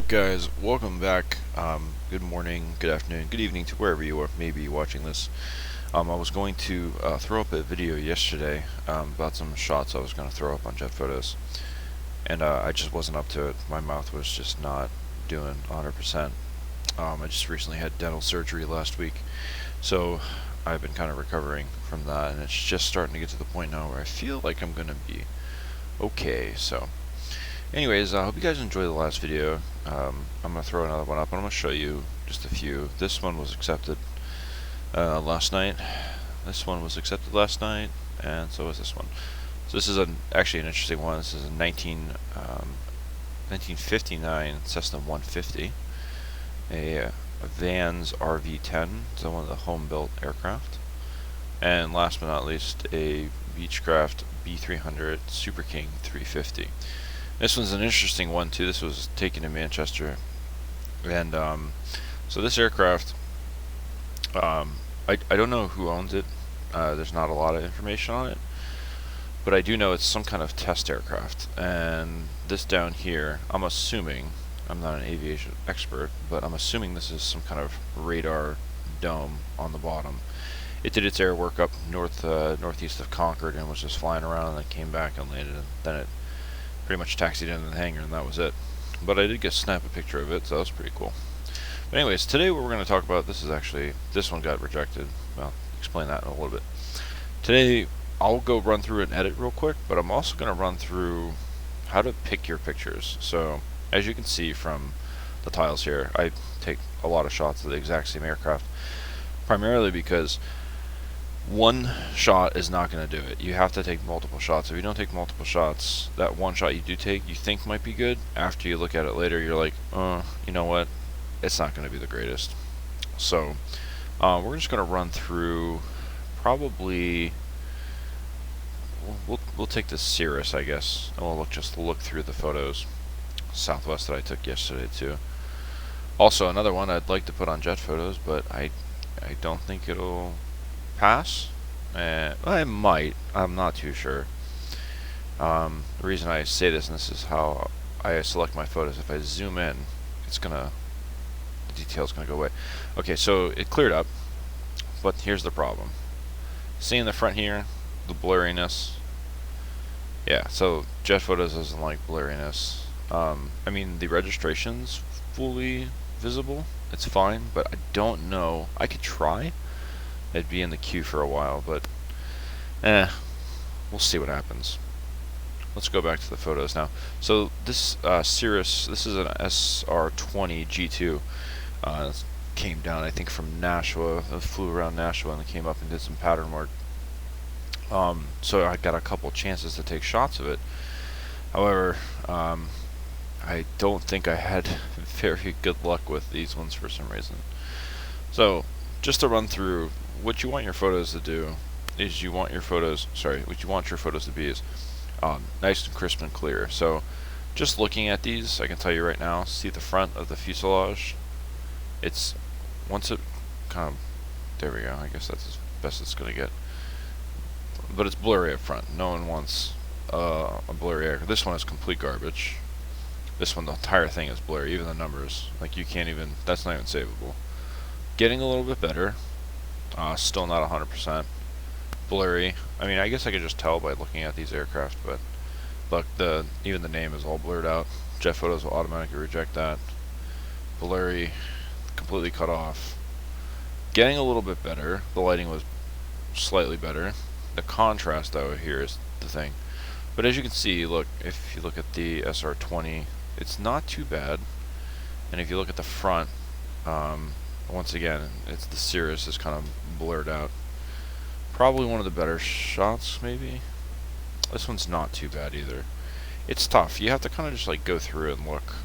up, guys? Welcome back. Good morning, good afternoon, good evening to wherever you are maybe watching this. I was going to throw up a video yesterday about some shots I was going to throw up on jet photos, and I just wasn't up to it. My mouth was just not doing 100%. I just recently had dental surgery last week, so I've been kind of recovering from that, and it's just starting to get to the point now where I feel like I'm going to be okay. So anyways, I hope you guys enjoyed the last video. I'm going to throw another one up, and I'm going to show you just a few. This one was accepted last night. This one was accepted last night, and so was this one. So this is actually an interesting one. This is a 1959 Cessna 150, a Vans RV-10. It's one of the home-built aircraft. And last but not least, a Beechcraft B300 Super King 350. This one's an interesting one too. This was taken in Manchester, and so this aircraft, I don't know who owns it. There's not a lot of information on it, but I do know it's some kind of test aircraft. And this down here, I'm assuming, I'm not an aviation expert, but I'm assuming this is some kind of radar dome on the bottom. It did its air work up northeast of Concord and was just flying around, and then came back and landed, and then it pretty much taxied into the hangar, and that was it. But I did get snap a picture of it, so that was pretty cool. But anyways, today what we're going to talk about, this one got rejected. Well, explain that in a little bit. Today I'll go run through and edit real quick, but I'm also going to run through how to pick your pictures. So as you can see from the tiles here, I take a lot of shots of the exact same aircraft, primarily because one shot is not going to do it. You have to take multiple shots. If you don't take multiple shots, that one shot you do take, you think might be good. After you look at it later, you're like, you know what? It's not going to be the greatest. So we're just going to run through. Probably we'll take the Cirrus, I guess, and we'll look through the photos. Southwest that I took yesterday too. Also, another one I'd like to put on jet photos, but I don't think it'll pass. I might. I'm not too sure. The reason I say this, and this is how I select my photos, if I zoom in, the detail's gonna go away. Okay, so it cleared up, but here's the problem. See in the front here, the blurriness. Yeah, so jet photos doesn't like blurriness. I mean, the registration's fully visible. It's fine, but I don't know. I could try. It'd be in the queue for a while, but we'll see what happens. Let's go back to the photos now. So this Cirrus, this is an SR-20 G2. Came down, I think, from Nashua. It flew around Nashua and came up and did some pattern work. So I got a couple chances to take shots of it. However, I don't think I had very good luck with these ones for some reason. So just to run through, what you want your photos to do is what you want your photos to be is nice and crisp and clear. So just looking at these, I can tell you right now, see the front of the fuselage. Once it kind of, there we go, I guess that's as best it's going to get. But it's blurry up front. No one wants a blurry aircraft. This one is complete garbage. This one, the entire thing is blurry, even the numbers. Like, you can't even, that's not even savable. Getting a little bit better. Still not 100%. Blurry. I mean, I guess I could just tell by looking at these aircraft, but look, even the name is all blurred out. Jet photos will automatically reject that. Blurry, completely cut off. Getting a little bit better. The lighting was slightly better. The contrast, though, here is the thing. But as you can see, look, if you look at the SR-20, it's not too bad. And if you look at the front, once again, it's the Cirrus is kind of blurred out. Probably one of the better shots, maybe. This one's not too bad either. It's tough. You have to kind of just like go through and look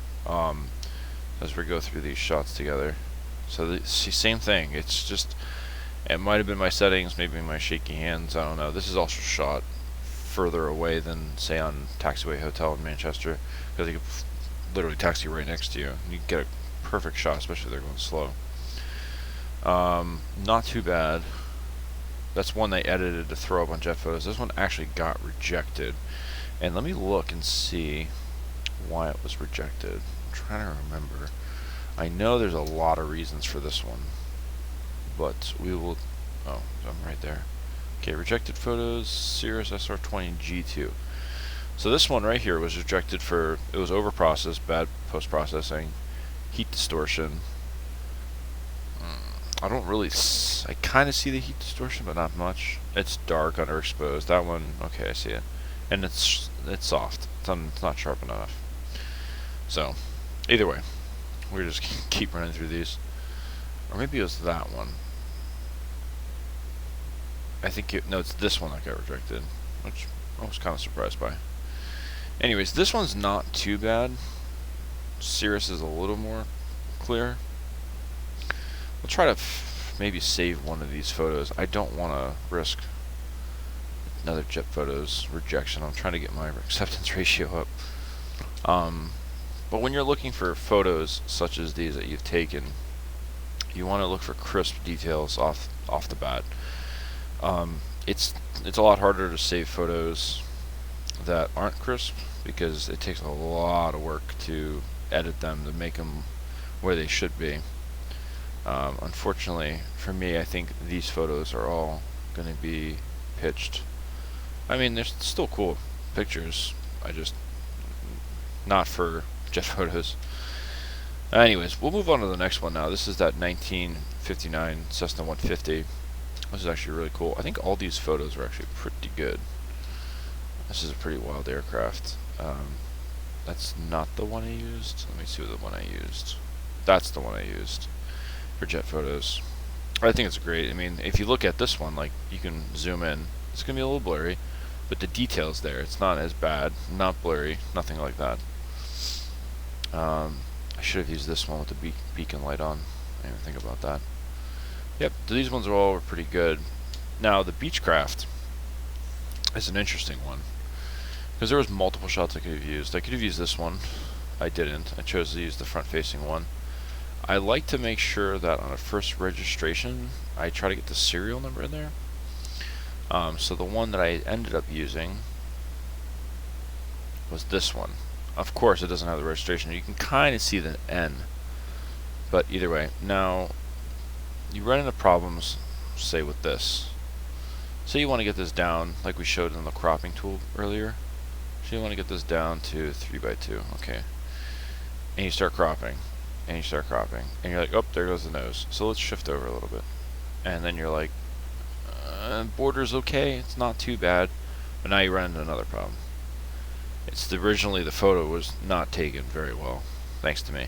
as we go through these shots together. So same thing. It's just, it might have been my settings, maybe my shaky hands. I don't know. This is also shot further away than, say, on Taxiway Hotel in Manchester, because you can literally taxi right next to you. You can get a perfect shot, especially if they're going slow. Not too bad. That's one they edited to throw up on jet photos. This one actually got rejected. And let me look and see why it was rejected. trying to remember. I know there's a lot of reasons for this one, but we will. Oh, I'm right there. Okay, rejected photos, Cirrus SR20 G2. So this one right here was rejected for, it was overprocessed, bad post-processing, heat distortion. I don't really, I kind of see the heat distortion, but not much. It's dark, underexposed. That one, okay, I see it. And it's soft. It's not sharp enough. So, either way, we just keep running through these. Or maybe it was that one. I think no, it's this one that got rejected, which I was kind of surprised by. Anyways, this one's not too bad. Cirrus is a little more clear. We'll try to maybe save one of these photos. I don't want to risk another jet photos rejection. I'm trying to get my acceptance ratio up. But when you're looking for photos such as these that you've taken, you want to look for crisp details off the bat. It's a lot harder to save photos that aren't crisp because it takes a lot of work to edit them to make them where they should be. Unfortunately for me, I think these photos are all going to be pitched. I mean, they're still cool pictures. Not for jet photos. Anyways, we'll move on to the next one now. This is that 1959 Cessna 150. This is actually really cool. I think all these photos are actually pretty good. This is a pretty wild aircraft. That's not the one I used. Let me see what the one I used. That's the one I used for jet photos. I think it's great. I mean, if you look at this one, like, you can zoom in. It's going to be a little blurry, but the detail's there. It's not as bad, not blurry, nothing like that. I should have used this one with the beacon light on. I didn't even think about that. Yep, these ones are all pretty good. Now, the Beechcraft is an interesting one because there was multiple shots I could have used. I could have used this one. I didn't. I chose to use the front-facing one. I like to make sure that on a first registration, I try to get the serial number in there. So the one that I ended up using was this one. Of course, it doesn't have the registration. You can kind of see the N, but either way. Now, you run into problems, say, with this. Say you want to get this down, like we showed in the cropping tool earlier. So you want to get this down to 3x2, okay. And you start cropping, and you start cropping, and you're like, oh, there goes the nose. So let's shift over a little bit. And then you're like, border's okay, it's not too bad. But now you run into another problem. Originally the photo was not taken very well, thanks to me.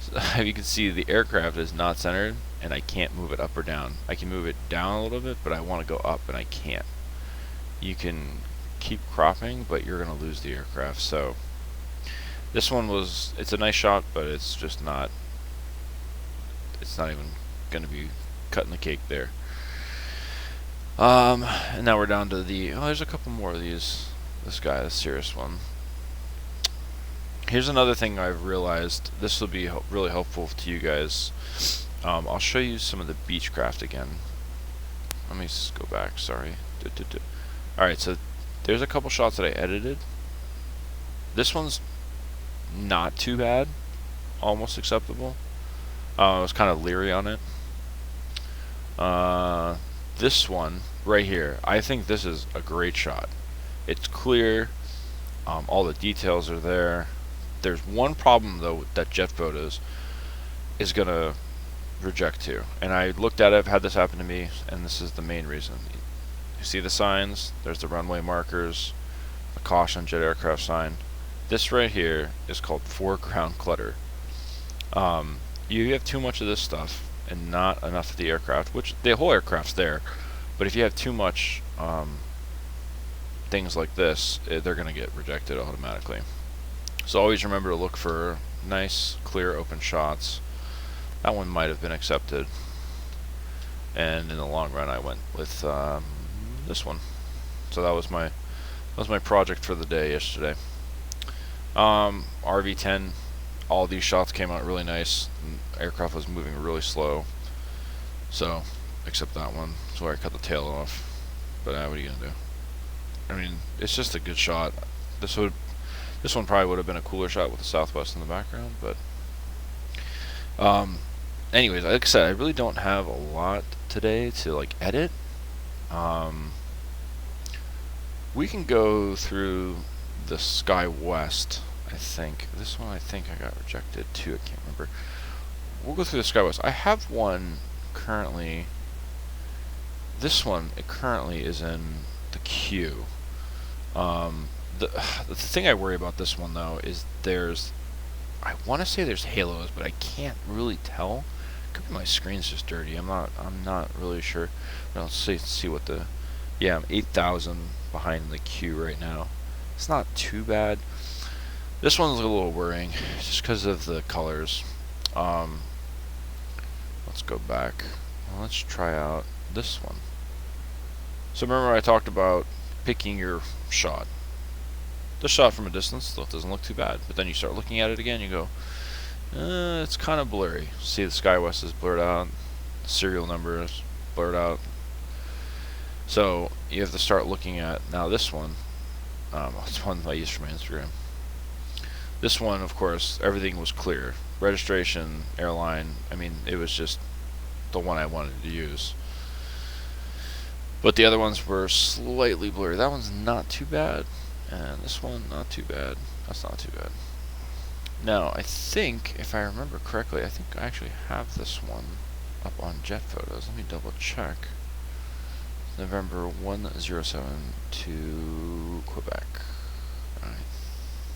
So you can see the aircraft is not centered, and I can't move it up or down. I can move it down a little bit, but I want to go up, and I can't. You can keep cropping, but you're going to lose the aircraft. So this one it's a nice shot, but it's just not, it's not even going to be cutting the cake there. And now we're down to there's a couple more of these. This guy, the Cirrus one. Here's another thing I've realized. This will be really helpful to you guys. I'll show you some of the Beechcraft again. Let me just go back, sorry. Alright, so there's a couple shots that I edited. This one's not too bad. Almost acceptable. I was kind of leery on it. This one right here, I think this is a great shot. It's clear, all the details are there. There's one problem though that jet photos is gonna reject to, and I looked at it, I've had this happen to me, and this is the main reason. You see the signs, there's the runway markers, the caution jet aircraft sign. This right here is called foreground clutter. You have too much of this stuff and not enough of the aircraft, which the whole aircraft's there, but if you have too much things like this, they're going to get rejected automatically. So always remember to look for nice, clear, open shots. That one might have been accepted, and in the long run, I went with this one. So that was my project for the day yesterday. RV10. All these shots came out really nice. The aircraft was moving really slow. So, except that one. That's where I cut the tail off. But what are you gonna do? I mean, it's just a good shot. This This one probably would have been a cooler shot with the southwest in the background, but anyways, like I said, I really don't have a lot today to like edit. We can go through the Sky West. I think this one, I think I got rejected too. I can't remember. We'll go through the Sky West. I have one currently. This one, it currently is in the queue. The thing I worry about this one though is I want to say there's halos, but I can't really tell. Could be my screen's just dirty. I'm not really sure. But let's see what the. Yeah, I'm 8,000 behind the queue right now. It's not too bad. This one's a little worrying, just because of the colors. Let's go back. Well, let's try out this one. So remember I talked about picking your shot. The shot from a distance still doesn't look too bad, but then you start looking at it again, you go, it's kind of blurry. See, the Sky West is blurred out, the serial number is blurred out. So you have to start looking at now this one. It's one I use for my Instagram. This one, of course, everything was clear. Registration, airline. I mean, it was just the one I wanted to use. But the other ones were slightly blurry. That one's not too bad. And this one, not too bad. That's not too bad. Now, I think, if I remember correctly, I think I actually have this one up on jetphotos. Let me double check. November 107 to Quebec. I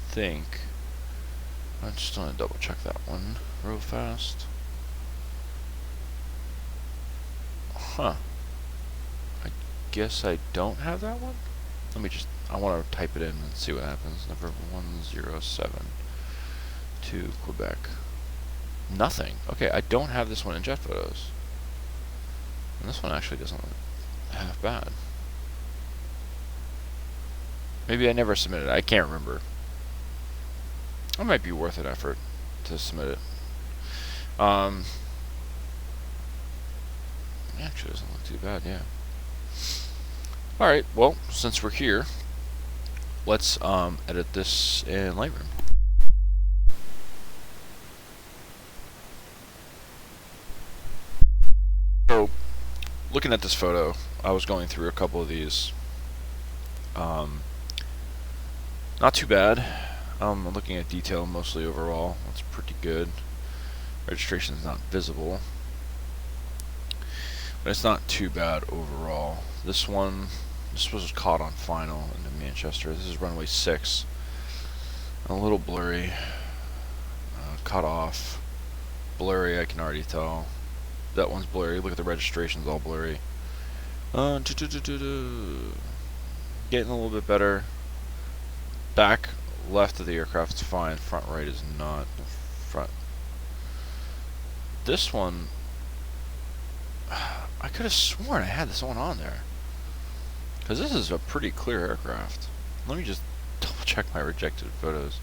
think. I just want to double check that one real fast. Huh. I guess I don't have that one? Let me just, I want to type it in and see what happens. November 107 to Quebec. Nothing. Okay, I don't have this one in jetphotos. And this one actually doesn't look half bad. Maybe I never submitted it. I can't remember. It might be worth an effort to submit it. Actually doesn't look too bad, yeah. Alright, well, since we're here, let's edit this in Lightroom. So, looking at this photo, I was going through a couple of these. Not too bad. I'm looking at detail mostly overall. That's pretty good. Registration is not visible, but it's not too bad overall. This one, this was caught on final in Manchester. This is runway 6. A little blurry. Cut off. Blurry, I can already tell. That one's blurry. Look at the registration's all blurry. Getting a little bit better. Back left of the aircraft is fine. Front right is not. Front. This one, I could have sworn I had this one on there, because this is a pretty clear aircraft. Let me just double check my rejected photos,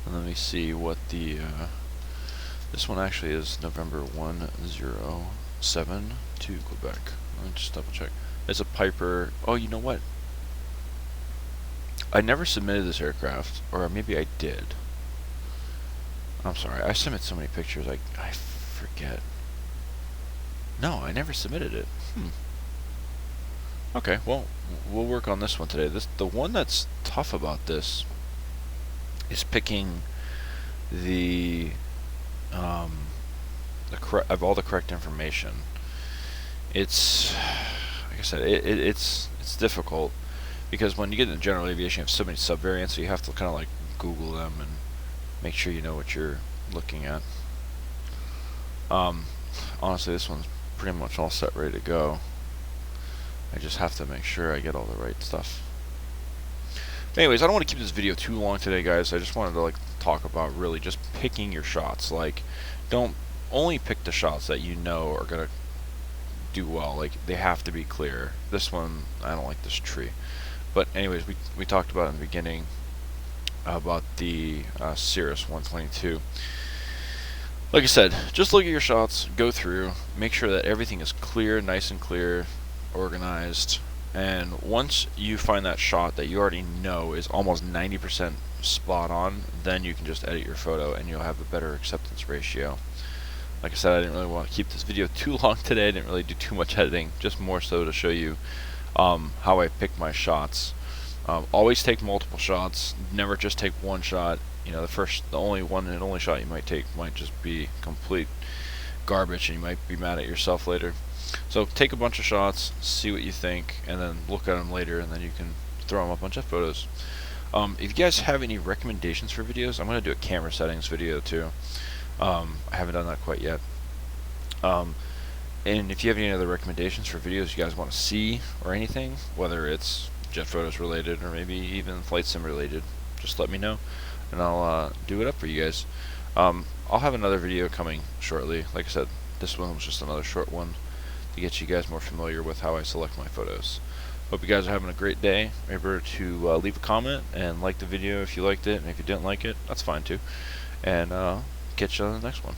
and let me see what the this one actually is. November 107 to Quebec. Let me just double check. It's a Piper. Oh, you know what? I never submitted this aircraft, or maybe I did. I'm sorry, I submit so many pictures, I forget. No, I never submitted it. Okay, well, we'll work on this one today. The one that's tough about this is picking the of all the correct information. It's, like I said, it's difficult, because when you get into general aviation, you have so many subvariants, so you have to kind of like Google them and make sure you know what you're looking at. Honestly, this one's pretty much all set, ready to go. I just have to make sure I get all the right stuff. But anyways, I don't want to keep this video too long today, guys. I just wanted to like talk about really just picking your shots. Like, don't only pick the shots that you know are gonna do well. Like, they have to be clear. This one, I don't like this tree. But anyways, we talked about in the beginning about the Cirrus 122. Like I said, just look at your shots, go through, make sure that everything is clear, nice and clear, organized, And once you find that shot that you already know is almost 90% spot on, then you can just edit your photo and you'll have a better acceptance ratio. Like I said, I didn't really want to keep this video too long today. I didn't really do too much editing, just more so to show you how I pick my shots. Always take multiple shots. Never just take one shot. You know, the only one and only shot you might take might just be complete garbage, and you might be mad at yourself later. So take a bunch of shots, see what you think, and then look at them later, and then you can throw them up on jetphotos. If you guys have any recommendations for videos, I'm going to do a camera settings video too. I haven't done that quite yet. And if you have any other recommendations for videos you guys want to see or anything, whether it's jet photos related or maybe even flight sim related, just let me know and I'll do it up for you guys. I'll have another video coming shortly. Like I said, this one was just another short one to get you guys more familiar with how I select my photos. Hope you guys are having a great day. Remember to leave a comment and like the video if you liked it, and if you didn't like it, that's fine too. And catch you on the next one.